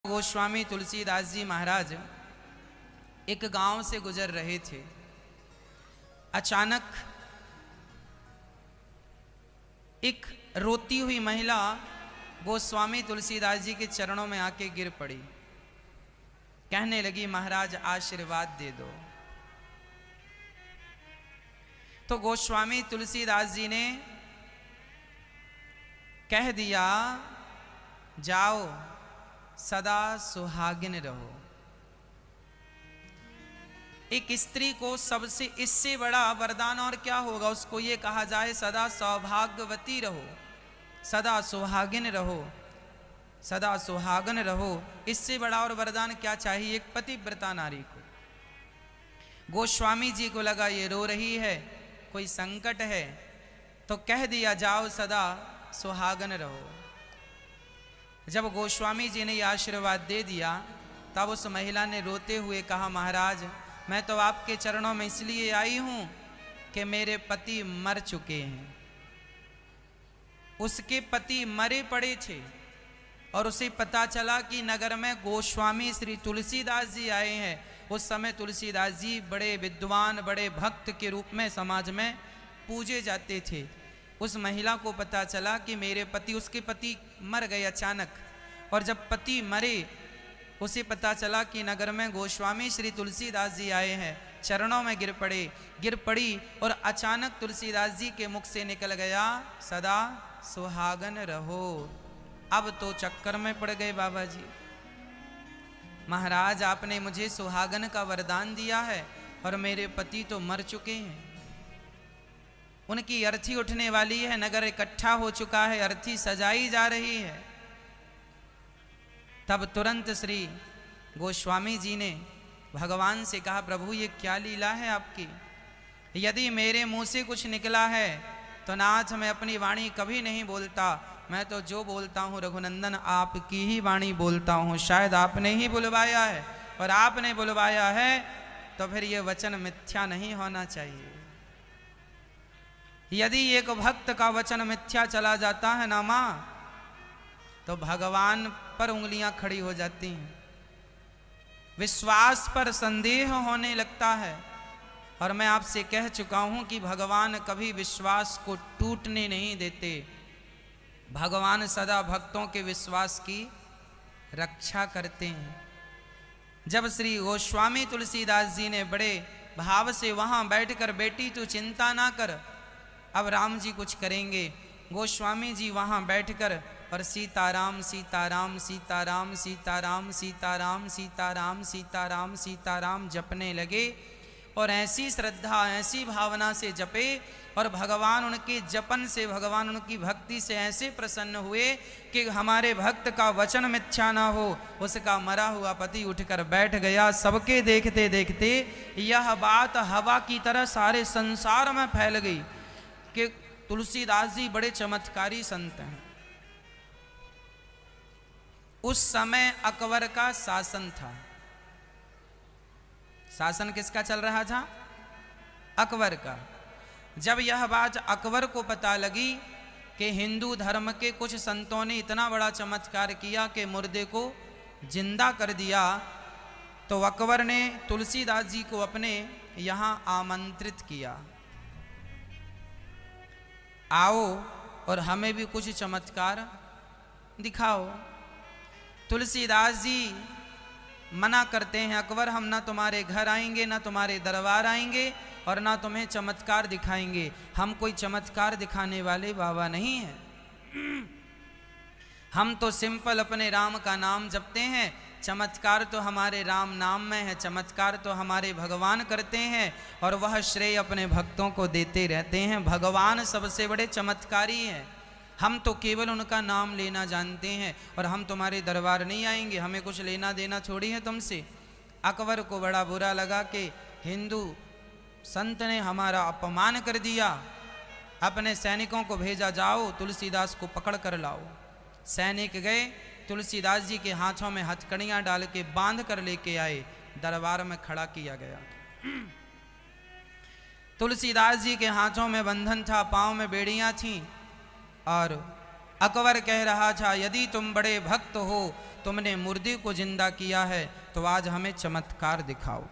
गोस्वामी तुलसीदास जी महाराज एक गांव से गुजर रहे थे। अचानक एक रोती हुई महिला गोस्वामी तुलसीदास जी के चरणों में आके गिर पड़ी। कहने लगी, महाराज आशीर्वाद दे दो। तो गोस्वामी तुलसीदास जी ने कह दिया, जाओ सदा सुहागिन रहो। एक स्त्री को सबसे इससे बड़ा वरदान और क्या होगा। उसको ये कहा जाए सदा सौभाग्यवती रहो, सदा सुहागिन रहो, सदा सुहागन रहो। इससे बड़ा और वरदान क्या चाहिए एक पतिव्रता नारी को। गोस्वामी जी को लगा ये रो रही है, कोई संकट है, तो कह दिया जाओ सदा सुहागन रहो। जब गोस्वामी जी ने यह आशीर्वाद दे दिया तब उस महिला ने रोते हुए कहा, महाराज मैं तो आपके चरणों में इसलिए आई हूं कि मेरे पति मर चुके हैं। उसके पति मरे पड़े थे और उसे पता चला कि नगर में गोस्वामी श्री तुलसीदास जी आए हैं। उस समय तुलसीदास जी बड़े विद्वान, बड़े भक्त के रूप में समाज में पूजे जाते थे। उस महिला को पता चला कि मेरे पति, उसके पति मर गए अचानक, और जब पति मरे उसे पता चला कि नगर में गोस्वामी श्री तुलसीदास जी आए हैं। चरणों में गिर पड़ी और अचानक तुलसीदास जी के मुख से निकल गया, सदा सुहागन रहो। अब तो चक्कर में पड़ गए बाबा जी। महाराज आपने मुझे सुहागन का वरदान दिया है और मेरे पति तो मर चुके हैं। उनकी अर्थी उठने वाली है, नगर इकट्ठा हो चुका है, अर्थी सजाई जा रही है। तब तुरंत श्री गोस्वामी जी ने भगवान से कहा, प्रभु ये क्या लीला है आपकी। यदि मेरे मुंह से कुछ निकला है तो नाथ मैं अपनी वाणी कभी नहीं बोलता। मैं तो जो बोलता हूँ रघुनंदन आपकी ही वाणी बोलता हूँ। शायद आपने ही बुलवाया है, और आपने बुलवाया है तो फिर ये वचन मिथ्या नहीं होना चाहिए। यदि एक भक्त का वचन मिथ्या चला जाता है ना मां, तो भगवान पर उंगलियां खड़ी हो जाती हैं, विश्वास पर संदेह होने लगता है। और मैं आपसे कह चुका हूं कि भगवान कभी विश्वास को टूटने नहीं देते। भगवान सदा भक्तों के विश्वास की रक्षा करते हैं। जब श्री गोस्वामी तुलसीदास जी ने बड़े भाव से वहां बैठकर, बेटी तू चिंता ना कर, अब राम जी कुछ करेंगे। गोस्वामी जी वहाँ बैठकर और सीताराम सीताराम सीताराम सीताराम सीताराम सीताराम सीताराम सीताराम जपने लगे। और ऐसी श्रद्धा, ऐसी भावना से जपे, और भगवान उनके जपन से, भगवान उनकी भक्ति से ऐसे प्रसन्न हुए कि हमारे भक्त का वचन मिथ्या ना हो। उसका मरा हुआ पति उठकर बैठ गया। सबके देखते देखते यह बात हवा की तरह सारे संसार में फैल गई कि तुलसीदास जी बड़े चमत्कारी संत हैं। उस समय अकबर का शासन था। शासन किसका चल रहा था? अकबर का। जब यह बात अकबर को पता लगी कि हिंदू धर्म के कुछ संतों ने इतना बड़ा चमत्कार किया कि मुर्दे को जिंदा कर दिया, तो अकबर ने तुलसीदास जी को अपने यहाँ आमंत्रित किया, आओ और हमें भी कुछ चमत्कार दिखाओ। तुलसीदास जी मना करते हैं, अकबर हम ना तुम्हारे घर आएंगे, ना तुम्हारे दरबार आएंगे, और ना तुम्हें चमत्कार दिखाएंगे। हम कोई चमत्कार दिखाने वाले बाबा नहीं हैं। हम तो सिंपल अपने राम का नाम जपते हैं। चमत्कार तो हमारे राम नाम में है, चमत्कार तो हमारे भगवान करते हैं, और वह श्रेय अपने भक्तों को देते रहते हैं। भगवान सबसे बड़े चमत्कारी हैं। हम तो केवल उनका नाम लेना जानते हैं, और हम तुम्हारे दरबार नहीं आएंगे, हमें कुछ लेना देना थोड़ी है तुमसे। अकबर को बड़ा बुरा लगा कि हिंदू संत ने हमारा अपमान कर दिया। अपने सैनिकों को भेजा, जाओ तुलसीदास को पकड़ कर लाओ। सैनिक गए, तुलसीदास जी के हाथों में हथकड़ियां डाल के बांध कर लेके आए, दरबार में खड़ा किया गया। तुलसीदास जी के हाथों में बंधन था, पांव में बेड़ियां थीं, और अकबर कह रहा था, यदि तुम बड़े भक्त हो, तुमने मुर्दे को जिंदा किया है, तो आज हमें चमत्कार दिखाओ।